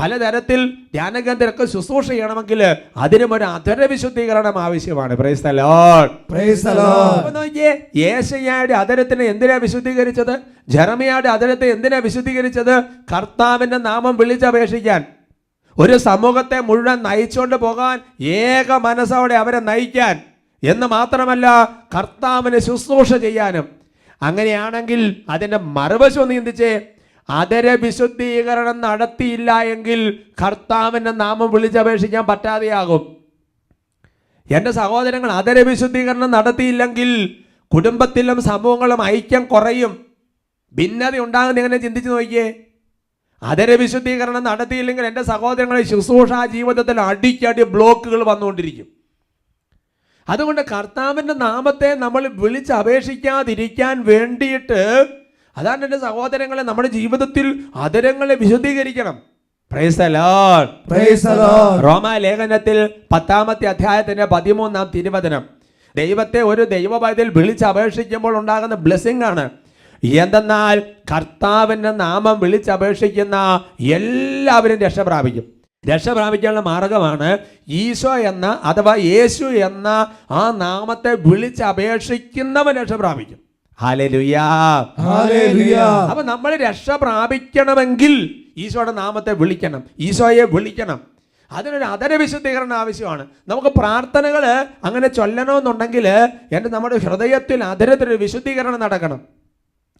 പലതരത്തിൽ ധ്യാനകേന്ദ്രമൊക്കെ ശുശ്രൂഷ ചെയ്യണമെങ്കിൽ അതിനും ഒരു അധര വിശുദ്ധീകരണം ആവശ്യമാണ്. Price the Lord. Praise the Lord. അപ്പോൾ നോക്കിയേ, യേശയ്യായുടെ അധരത്തിനെ എന്തിനാ വിശുദ്ധീകരിച്ചത്? ജെറമിയായുടെ അധരത്തെ എന്തിനാ വിശുദ്ധീകരിച്ചത്? കർത്താവിൻ്റെ നാമം വിളിച്ചപേക്ഷിക്കാൻ, ഒരു സമൂഹത്തെ മുഴുവൻ നയിച്ചുകൊണ്ട് പോകാൻ, ഏക മനസ്സോടെ അവരെ നയിക്കാൻ എന്ന് മാത്രമല്ല കർത്താവിന് ശുശ്രൂഷ ചെയ്യാനും. അങ്ങനെയാണെങ്കിൽ അതിൻ്റെ മറുവശം ഒന്ന് ചിന്തിച്ചേ. അധര വിശുദ്ധീകരണം നടത്തിയില്ല എങ്കിൽ കർത്താവിൻ്റെ നാമം വിളിച്ചപേക്ഷിക്കാൻ പറ്റാതെയാകും. എൻ്റെ സഹോദരങ്ങൾ, അധര വിശുദ്ധീകരണം നടത്തിയില്ലെങ്കിൽ കുടുംബത്തിലും സമൂഹങ്ങളും ഐക്യം കുറയും, ഭിന്നത ഉണ്ടാകുന്ന എങ്ങനെ ചിന്തിച്ച് നോക്കിയേ. അധര വിശുദ്ധീകരണം നടത്തിയില്ലെങ്കിൽ എൻ്റെ സഹോദരങ്ങളെ ശുശ്രൂഷ ജീവിതത്തിൽ അടിക്കടി ബ്ലോക്കുകൾ വന്നുകൊണ്ടിരിക്കും. അതുകൊണ്ട് കർത്താവിൻ്റെ നാമത്തെ നമ്മൾ വിളിച്ചപേക്ഷിക്കാതിരിക്കാൻ വേണ്ടിയിട്ട്, അതാണ് എൻ്റെ സഹോദരങ്ങളെ, നമ്മുടെ ജീവിതത്തിൽ അധരങ്ങളെ വിശുദ്ധീകരിക്കണം. Praise the Lord. Praise the Lord. റോമാ ലേഖനത്തിൽ 10-ാമത്തെ അധ്യായത്തിന്റെ 13-ാം തിരുവചനം, ദൈവത്തെ ഒരു ദൈവപൈതൽ വിളിച്ചപേക്ഷിക്കുമ്പോൾ ഉണ്ടാകുന്ന ബ്ലെസ്സിംഗ് ആണ്. എന്തെന്നാൽ കർത്താവിൻ്റെ നാമം വിളിച്ചപേക്ഷിക്കുന്ന എല്ലാവരും രക്ഷ പ്രാപിക്കും. രക്ഷ പ്രാപിക്കാനുള്ള മാർഗമാണ് ഈശോ എന്ന അഥവാ യേശു എന്ന ആ നാമത്തെ വിളിച്ചപേക്ഷിക്കുന്നവൻ രക്ഷ പ്രാപിക്കും. ഹല്ലേലൂയാ, ഹല്ലേലൂയാ. അപ്പൊ നമ്മൾ രക്ഷ പ്രാപിക്കണമെങ്കിൽ ഈശോയുടെ നാമത്തെ വിളിക്കണം, ഈശോയെ വിളിക്കണം. അതിനൊരു അധര വിശുദ്ധീകരണം ആവശ്യമാണ്. നമുക്ക് പ്രാർത്ഥനകൾ അങ്ങനെ ചൊല്ലണമെന്നുണ്ടെങ്കിൽ നമ്മുടെ ഹൃദയത്തിൽ അധരത്തിനൊരു വിശുദ്ധീകരണം നടക്കണം.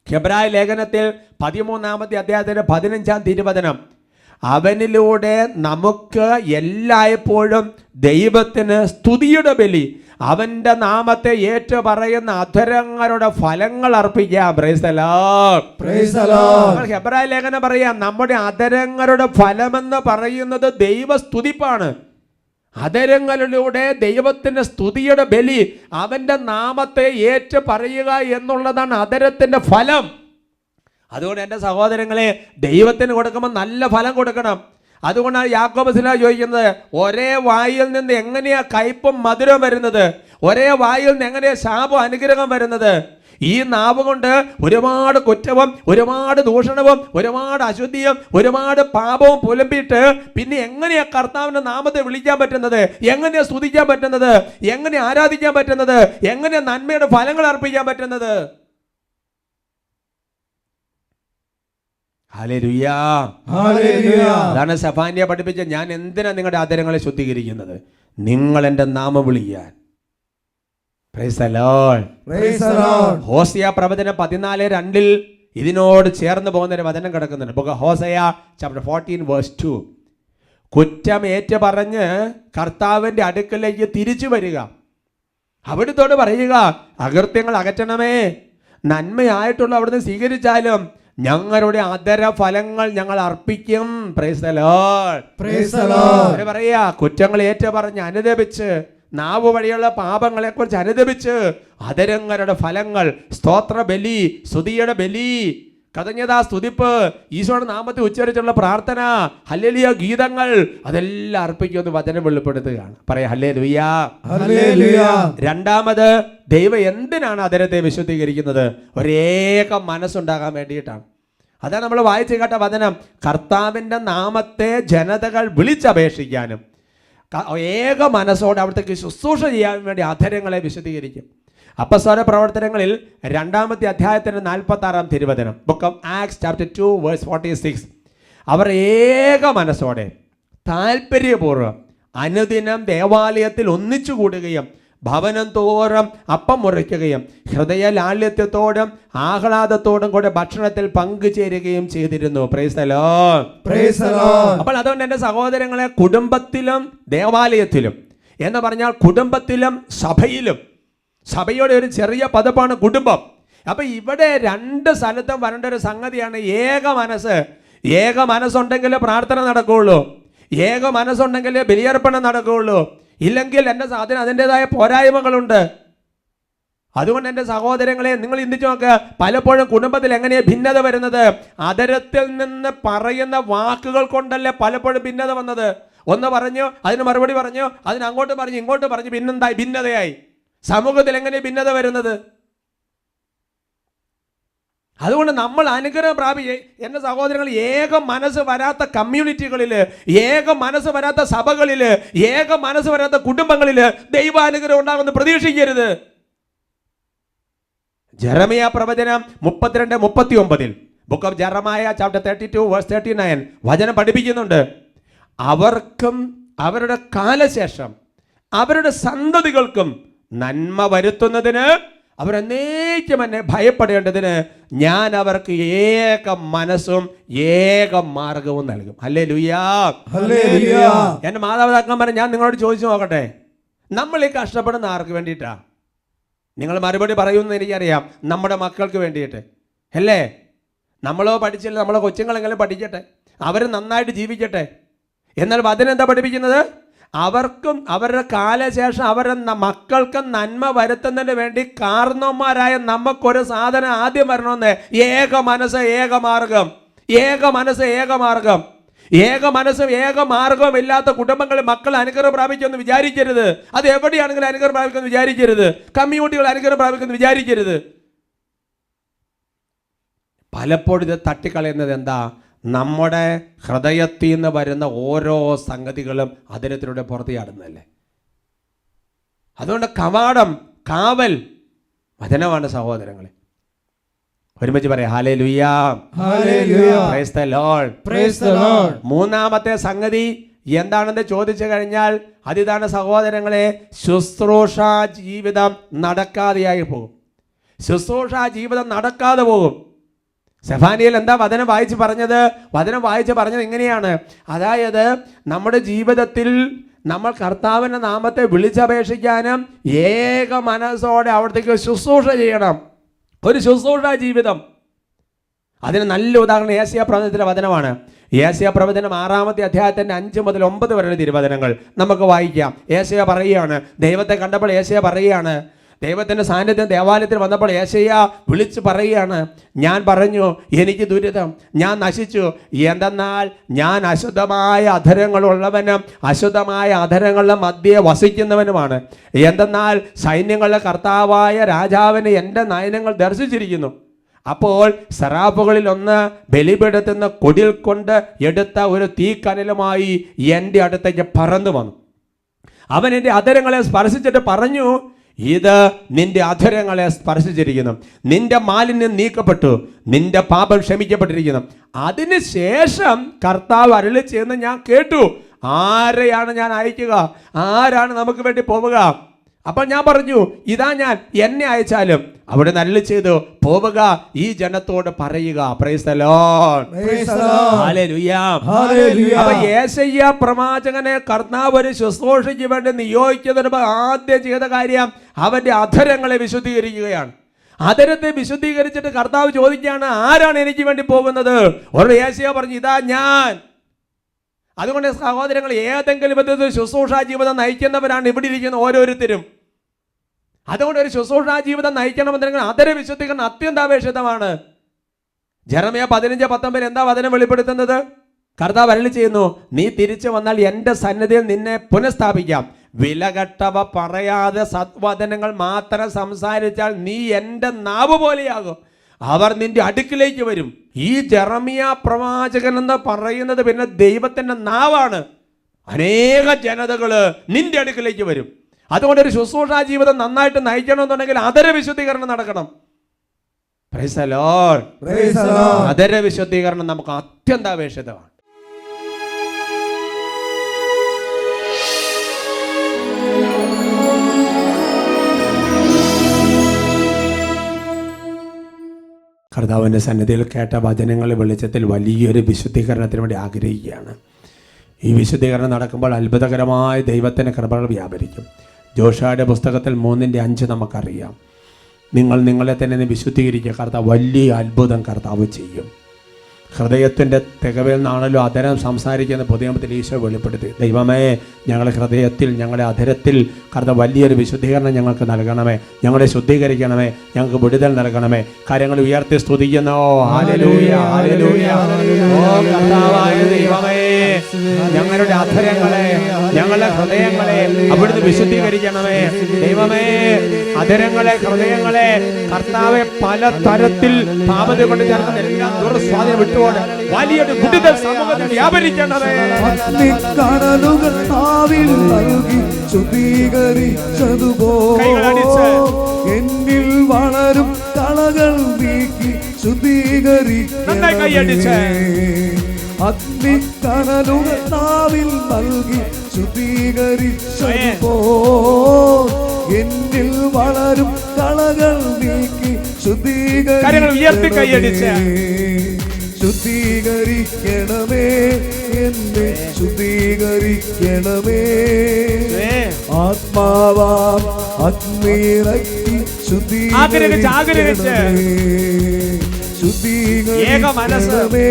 ഹെബ്രായ ലേഖനത്തിൽ 13-ാമത്തെ അധ്യായത്തിന്റെ 15-ാം തിരുവചനം, അവനിലൂടെ നമുക്ക് എല്ലായ്പ്പോഴും ദൈവത്തിന് സ്തുതിയുടെ ബലി, അവന്റെ നാമത്തെ ഏറ്റു പറയുന്ന അധരങ്ങളുടെ ഫലങ്ങൾ അർപ്പിക്കാം. Praise the Lord. Praise the Lord. ഹെബ്രായ ലേഖനം പറയാം, നമ്മുടെ അധരങ്ങളുടെ ഫലമെന്ന് പറയുന്നത് ദൈവസ്തുതിപ്പാണ്. അധരങ്ങളിലൂടെ ദൈവത്തിന്റെ സ്തുതിയുടെ ബലി, അവന്റെ നാമത്തെ ഏറ്റു പറയുക എന്നുള്ളതാണ് അധരത്തിന്റെ ഫലം. അതുകൊണ്ട് എൻ്റെ സഹോദരങ്ങളെ, ദൈവത്തിന് കൊടുക്കുമ്പോൾ നല്ല ഫലം കൊടുക്കണം. അതുകൊണ്ടാണ് യാക്കോബ് സ്ലീഹ ചോദിക്കുന്നത്, ഒരേ വായിൽ നിന്ന് എങ്ങനെയാ കയ്പും മധുരം വരുന്നത്? ഒരേ വായിൽ നിന്ന് എങ്ങനെയാ ശാപം അനുഗ്രഹം വരുന്നത്? ഈ നാവ് കൊണ്ട് ഒരുപാട് കുറ്റവും ഒരുപാട് ദൂഷണവും ഒരുപാട് അശുദ്ധിയും ഒരുപാട് പാപവും പുലമ്പിയിട്ട് പിന്നെ എങ്ങനെയാ കർത്താവിന്റെ നാമത്തെ വിളിക്കാൻ പറ്റുന്നത്? എങ്ങനെയാ സ്തുതിക്കാൻ പറ്റുന്നത്? എങ്ങനെ ആരാധിക്കാൻ പറ്റുന്നത്? എങ്ങനെയാ നന്മയുടെ ഫലങ്ങൾ അർപ്പിക്കാൻ പറ്റുന്നത്? ഹല്ലേലൂയ. ഹല്ലേലൂയ. അതാണ് സെഫാന്യ പഠിപ്പിച്ച, ഞാൻ എന്തിനാ നിങ്ങളുടെ ആദരങ്ങളെ ശുദ്ധീകരിക്കുന്നത്? നിങ്ങൾ എൻ്റെ നാമം വിളിക്കാൻ. Price the Lord. Praise the Lord. Hosea പ്രവചനം 14:2 ഇതിനോട് ചേർന്ന് പോകുന്ന ഒരു വചനം കിടക്കുന്നുണ്ട്. Book Hosea chapter 14:2. കുറ്റം ഏറ്റു പറഞ്ഞ് കർത്താവിൻ്റെ അടുക്കലേക്ക് തിരിച്ചു വരിക, അവിടുത്തോട് പറയുക, അകൃത്യങ്ങൾ അകറ്റണമേ, നന്മയായിട്ടുള്ള അവിടുന്ന് സ്വീകരിച്ചാലും ഞങ്ങളുടെ അധര ഫലങ്ങൾ ഞങ്ങൾ അർപ്പിക്കും. Price the Lord. Praise the Lord. പറയാ, കുറ്റങ്ങൾ ഏറ്റു പറഞ്ഞ് അനുദപിച്ച്, നാവ് വഴിയുള്ള പാപങ്ങളെ കുറിച്ച് അനുദപിച്ച്, അധരങ്ങളുടെ ഫലങ്ങൾ, സ്തോത്ര ബലി, സ്തുതിയുടെ ബലി, കൃതജ്ഞതാ സ്തുതിപ്പ്, ഈശോയുടെ നാമത്തെ ഉച്ചരിച്ചുള്ള പ്രാർത്ഥന, ഹല്ലേലൂയ ഗീതങ്ങൾ, അതെല്ലാം അർപ്പിക്കുമെന്ന് വചനം വെളിപ്പെടുത്തുകയാണ്. പറയാ ഹല്ലേലൂയ. ഹല്ലേലൂയ. രണ്ടാമത്, ദൈവം എന്തിനാണ് അധരത്തെ വിശുദ്ധീകരിക്കുന്നത്? ഒരേക മനസ്സുണ്ടാകാൻ വേണ്ടിയിട്ടാണ്. അതാണ് നമ്മൾ വായിച്ചു കേട്ട വചനം. കർത്താവിൻ്റെ നാമത്തെ ജനതകൾ വിളിച്ചപേക്ഷിക്കാനും ഏക മനസ്സോടെ അവിടത്തേക്ക് ശുശ്രൂഷ ചെയ്യാൻ വേണ്ടി അധരങ്ങളെ വിശുദ്ധീകരിക്കും. അപ്പസ്തോല പ്രവർത്തനങ്ങളിൽ 2-ാമത്തെ അധ്യായത്തിന്റെ 46-ാം തിരുവചനം, ബുക്ക് ഓഫ് ആക്ട്സ് ചാപ്റ്റർ 2:46. അവർ ഏക മനസ്സോടെ താല്പര്യപൂർവ്വം അനുദിനം ദേവാലയത്തിൽ ഒന്നിച്ചു കൂടുകയും ഭവനം തോറും അപ്പം മുറിക്കുകയും ഹൃദയ ലാളിത്യത്തോടും ആഹ്ലാദത്തോടും കൂടെ ഭക്ഷണത്തിൽ പങ്കുചേരുകയും ചെയ്തിരുന്നു. Price the Lord. Praise the Lord. അപ്പോൾ അതുകൊണ്ട് എൻ്റെ സഹോദരങ്ങളെ, കുടുംബത്തിലും ദേവാലയത്തിലും എന്ന് പറഞ്ഞാൽ കുടുംബത്തിലും സഭയിലും, സഭയുടെ ഒരു ചെറിയ പദപ്പാണ് കുടുംബം. അപ്പൊ ഇവിടെ രണ്ട് സ്ഥലത്തും വരേണ്ട ഒരു സംഗതിയാണ് ഏക മനസ്സ്. ഏക മനസ്സുണ്ടെങ്കിൽ പ്രാർത്ഥന നടക്കുകയുള്ളൂ, ഏക മനസ്സുണ്ടെങ്കിൽ ബലിയർപ്പണം നടക്കുകയുള്ളൂ. ഇല്ലെങ്കിൽ എൻ്റെ സാധനം അതിൻ്റെതായ പോരായ്മകളുണ്ട്. അതുകൊണ്ട് എൻ്റെ സഹോദരങ്ങളെ, നിങ്ങൾ ചിന്തിച്ചു നോക്കുക, പലപ്പോഴും കുടുംബത്തിൽ എങ്ങനെയാണ് ഭിന്നത വരുന്നത്? അധരത്തിൽ നിന്ന് പറയുന്ന വാക്കുകൾ കൊണ്ടല്ലേ പലപ്പോഴും ഭിന്നത വന്നത്. ഒന്ന് പറഞ്ഞു, അതിന് മറുപടി പറഞ്ഞു, അതിന് അങ്ങോട്ട് പറഞ്ഞു, ഇങ്ങോട്ട് പറഞ്ഞു, പിന്നെന്തായി? ഭിന്നതയായി. സമൂഹത്തിൽ എങ്ങനെ ഭിന്നത വരുന്നത്? അതുകൊണ്ട് നമ്മൾ അനുഗ്രഹം പ്രാപിച്ച്, എൻ്റെ സഹോദരങ്ങൾ, ഏക മനസ്സ് വരാത്ത കമ്മ്യൂണിറ്റികളിൽ, ഏക മനസ്സ് വരാത്ത സഭകളിൽ, ഏക മനസ്സ് വരാത്ത കുടുംബങ്ങളിൽ ദൈവാനുഗ്രഹം ഉണ്ടാകുമെന്ന് പ്രതീക്ഷിക്കരുത്. ജെറമിയ പ്രവചനം 32:39, ബുക്ക് ഓഫ് ജെറമായ ചാപ്റ്റർ 32:39 വചനം പഠിപ്പിക്കുന്നുണ്ട്. അവർക്കും അവരുടെ കാലശേഷം അവരുടെ സന്തതികൾക്കും നന്മ വരുത്തുന്നതിന് അവരെന്നേക്കും എന്നെ ഭയപ്പെടേണ്ടതിന് ഞാൻ അവർക്ക് ഏക മനസ്സും ഏക മാർഗവും നൽകും. ഹല്ലേലൂയ. ഹല്ലേലൂയ. എൻ്റെ മാതാപിതാക്കന്മാരെ ഞാൻ നിങ്ങളോട് ചോദിച്ചു നോക്കട്ടെ, നമ്മൾ ഈ കഷ്ടപ്പെടുന്ന ആർക്ക് വേണ്ടിയിട്ടാ? നിങ്ങൾ മറുപടി പറയുമെന്ന് എനിക്കറിയാം, നമ്മുടെ മക്കൾക്ക് വേണ്ടിയിട്ട് അല്ലേ? നമ്മളോ പഠിച്ചില്ല, നമ്മളെ കൊച്ചുങ്ങളെങ്കിലും പഠിക്കട്ടെ, അവർ നന്നായിട്ട് ജീവിക്കട്ടെ. എന്നാൽ വചനം എന്താ പഠിപ്പിക്കുന്നത്? അവർക്കും അവരുടെ കാലശേഷം അവരുടെ മക്കൾക്ക് നന്മ വരുത്തുന്നതിന് വേണ്ടി കാരണവന്മാരായ നമുക്കൊരു സാധനം ആദ്യം വരണമെന്ന്. ഏക മനസ്സ് ഏക മാർഗം, ഏക മനസ്സ് ഏക മാർഗം. ഏക മനസ്സും ഏക മാർഗവും ഇല്ലാത്ത കുടുംബങ്ങളിൽ മക്കൾ അനുഗ്രഹം പ്രാപിക്കുമെന്ന് വിചാരിക്കരുത്. അത് എവിടെയാണെങ്കിലും അനുഗ്രഹം പ്രാപിക്കുമെന്ന് വിചാരിക്കരുത്. കമ്മ്യൂണിറ്റികൾ അനുഗ്രഹം പ്രാപിക്കുമെന്ന് വിചാരിക്കരുത്. പലപ്പോഴും ഇത് തട്ടിക്കളയുന്നത് എന്താ? നമ്മുടെ ഹൃദയത്തിൽ നിന്ന് വരുന്ന ഓരോ സംഗതികളും അതിരത്തിലൂടെ പുറത്ത് ചാടുന്നതല്ലേ. അതുകൊണ്ട് കവാടം, കാവൽ വചനമാണ് സഹോദരങ്ങളെ. ഒരുമിച്ച് പറയാം hallelujah. Hallelujah. Price the Lord. Praise the Lord. മൂന്നാമത്തെ സംഗതി എന്താണെന്ന് ചോദിച്ചു കഴിഞ്ഞാൽ അതിതാണ് സഹോദരങ്ങളെ, ശുശ്രൂഷ ജീവിതം നടക്കാതെയായി പോകും. ശുശ്രൂഷ ജീവിതം നടക്കാതെ പോകും. സെഫാനിയിൽ എന്താ വചനം വായിച്ച് പറഞ്ഞത്? വചനം വായിച്ച് പറഞ്ഞത് ഇങ്ങനെയാണ്, അതായത് നമ്മുടെ ജീവിതത്തിൽ നമ്മൾ കർത്താവിൻ്റെ നാമത്തെ വിളിച്ചപേക്ഷിക്കാനും ഏക മനസ്സോടെ അവിടത്തേക്ക് ശുശ്രൂഷ ചെയ്യണം. ഒരു ശുശ്രൂഷ ജീവിതം. അതിന് നല്ല ഉദാഹരണം ഏശയ്യാ പ്രവചനത്തിലെ വചനമാണ്. ഏശയ്യാ പ്രവചനം 6-ാമത്തെ അധ്യായത്തിൻ്റെ 5 മുതൽ 9 വരെയുള്ള തിരുവചനങ്ങൾ നമുക്ക് വായിക്കാം. ഏശയ്യാ പറയുകയാണ്, ദൈവത്തെ കണ്ടപ്പോൾ ഏശയ്യാ പറയുകയാണ്, ദൈവത്തിൻ്റെ സാന്നിധ്യം ദേവാലയത്തിൽ വന്നപ്പോൾ ഏശയ്യാ വിളിച്ച് പറയുകയാണ്, ഞാൻ പറഞ്ഞു എനിക്ക് ദുരിതം, ഞാൻ നശിച്ചു. എന്തെന്നാൽ ഞാൻ അശുദ്ധമായ അധരങ്ങളുള്ളവനും അശുദ്ധമായ അധരങ്ങളുടെ മധ്യേ വസിക്കുന്നവനുമാണ്. എന്തെന്നാൽ സൈന്യങ്ങളുടെ കർത്താവായ രാജാവിന് എൻ്റെ നയനങ്ങൾ ദർശിച്ചിരിക്കുന്നു. അപ്പോൾ സെറാഫുകളിൽ ഒന്ന് ബലിപീഠത്തിൽ നിന്ന് കൊടിൽ കൊണ്ട് എടുത്ത ഒരു തീക്കനലുമായി എൻ്റെ അടുത്തേക്ക് പറന്നു വന്നു. അവൻ എൻ്റെ അധരങ്ങളെ സ്പർശിച്ചിട്ട് പറഞ്ഞു, ഇത് നിന്റെ അധരങ്ങളെ സ്പർശിച്ചിരിക്കുന്നു, നിന്റെ മാലിന്യം നീക്കപ്പെട്ടു, നിന്റെ പാപം ക്ഷമിക്കപ്പെട്ടിരിക്കുന്നു. അതിനുശേഷം കർത്താവ് അരുളി ചെയ്യുന്ന ഞാൻ കേട്ടു, ആരെയാണ് ഞാൻ അയക്കുക, ആരാണ് നമുക്ക് വേണ്ടി പോവുക? അപ്പോൾ ഞാൻ പറഞ്ഞു, ഇതാ ഞാൻ, എന്നെ അയച്ചാലും. അവിടെ നല്ല ചെയ്തു, പോവുക, ഈ ജനത്തോട് പറയുക. Price the Lord, hallelujah. അപ്പൊ യേശയ്യാ പ്രവാചകനെ കർത്താവ് ഒരു ശുശ്രൂഷയ്ക്ക് വേണ്ടി നിയോഗിക്കുന്നതിന് ആദ്യം ചെയ്ത കാര്യം അവന്റെ അധരങ്ങളെ വിശുദ്ധീകരിക്കുകയാണ്. അധരത്തെ വിശുദ്ധീകരിച്ചിട്ട് കർത്താവ് ചോദിക്കുകയാണ്, ആരാണ് എനിക്ക് വേണ്ടി പോകുന്നത്? ഒരു യേശയ്യാ പറഞ്ഞു, ഇതാ ഞാൻ. അതുകൊണ്ട് സഹോദരങ്ങൾ, ഏതെങ്കിലും വിധത്തിൽ ശുശ്രൂഷാ ജീവിതം നയിക്കുന്നവരാണ് ഇവിടെ ഇരിക്കുന്ന ഓരോരുത്തരും. അതുകൊണ്ട് ഒരു ശുശ്രൂഷാ ജീവിതം നയിക്കണമെന്നുണ്ടെങ്കിൽ അധര വിശുദ്ധീകരണം അത്യന്താപേക്ഷിതമാണ്. ജെറമ്യാ 15:19 എന്താ വചനം വെളിപ്പെടുത്തുന്നത്? കർത്താവ് അരുളി ചെയ്യുന്നു, നീ തിരിച്ചു വന്നാൽ എൻ്റെ സന്നിധിയിൽ നിന്നെ പുനഃസ്ഥാപിക്കാം. വിലകെട്ടവ പറയാതെ സദ്വചനങ്ങൾ മാത്രം സംസാരിച്ചാൽ നീ എൻ്റെ നാവ് പോലെയാകും. അവർ നിന്റെ അടുക്കിലേക്ക് വരും. ഈ ജെറമ്യാ പ്രവാചകൻ എന്ന് പറയുന്നത് പിന്നെ ദൈവത്തിൻ്റെ നാവാണ്. അനേക ജനതകള് നിന്റെ അടുക്കിലേക്ക് വരും. അതുകൊണ്ട് ഒരു ശുശ്രൂഷാ ജീവിതം നന്നായിട്ട് നയിക്കണമെന്നുണ്ടെങ്കിൽ അധര വിശുദ്ധീകരണം നടക്കണം. Praise the Lord, praise the Lord. അധര വിശുദ്ധീകരണം നമുക്ക് അത്യന്താപേക്ഷിതമാണ്. കർത്താവിൻ്റെ സന്നിധിയിൽ കേട്ട വചനങ്ങളുടെ വെളിച്ചത്തിൽ വലിയൊരു വിശുദ്ധീകരണത്തിന് വേണ്ടി ആഗ്രഹിക്കുകയാണ്. ഈ വിശുദ്ധീകരണം നടക്കുമ്പോൾ അത്ഭുതകരമായ ദൈവത്തിൻ്റെ കൃപകൾ വ്യാപരിക്കും. ജോഷുവയുടെ പുസ്തകത്തിൽ 3:5 നമുക്കറിയാം, നിങ്ങൾ നിങ്ങളെ തന്നെ വിശുദ്ധീകരിക്കുക, കർത്താവ് വലിയ അത്ഭുതം കർത്താവ് ചെയ്യും. ഹൃദയത്തിൻ്റെ തികവിൽ നിന്നാണല്ലോ അധരം സംസാരിക്കുന്ന പുതിയ നിയമത്തിൽ ഈശോ വെളിപ്പെടുത്തി. ദൈവമേ, ഞങ്ങളുടെ ഹൃദയത്തിൽ, ഞങ്ങളുടെ അധരത്തിൽ കർത്താവ് വലിയൊരു വിശുദ്ധീകരണം ഞങ്ങൾക്ക് നൽകണമേ, ഞങ്ങളെ ശുദ്ധീകരിക്കണമേ, ഞങ്ങൾക്ക് വിടുതൽ നൽകണമേ. കാര്യങ്ങൾ ഉയർത്തി സ്തുതിക്കുന്നു. ഹല്ലേലൂയ, ഹല്ലേലൂയ. ഓ കർത്താവായ ദൈവമേ, ഞങ്ങളുടെ അധരങ്ങളെ, ഞങ്ങളുടെ ഹൃദയങ്ങളെ അവിടുന്ന് വിശുദ്ധീകരിക്കണമേ. ദൈവമേ, അധരങ്ങളെ, ഹൃദയങ്ങളെ കർത്താവെ പല തരത്തിൽ പാപത്തെ കൊണ്ട് ചേർക്കുന്ന എല്ലാം ദുർസ്വാധീനം വിട്ടുകൊണ്ട് വലിയൊരു വിടുതൽ സമൂഹത്തിൽ വ്യാപരിക്കണമേ. കടലുകൾ നാവിൽ നൽകി ശുദ്ധീകരിച്ചതുപോലെ എന്നിൽ വളരും കളകൾ നീക്കി ശുദ്ധീകരിക്കണമേ. അഗ്നിക്കനലുകൾ നാവിൽ നൽകി ശുദ്ധീകരിച്ചതുപോലെ എന്നിൽ വളരും കളകൾ നീക്കി ശുദ്ധീകരിക്കണമേ, എന്നെ ശുദ്ധീകരിക്കണമേ. ആത്മാവാം അഗ്നിയിറക്കി ശുദ്ധീകരിക്കണമേ.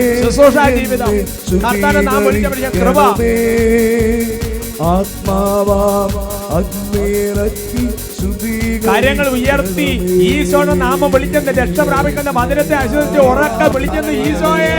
ആത്മാവാം അഗ്നിയിറക്കി കാര്യങ്ങൾ ഉയർത്തി ഈശോയുടെ നാമം വിളിച്ചെന്ന് രക്ഷ പ്രാപിക്കുന്ന മന്ദിരത്തെ അശുദ്ധി ഉറക്കെ വിളിച്ചെന്ന് ഈശോയെ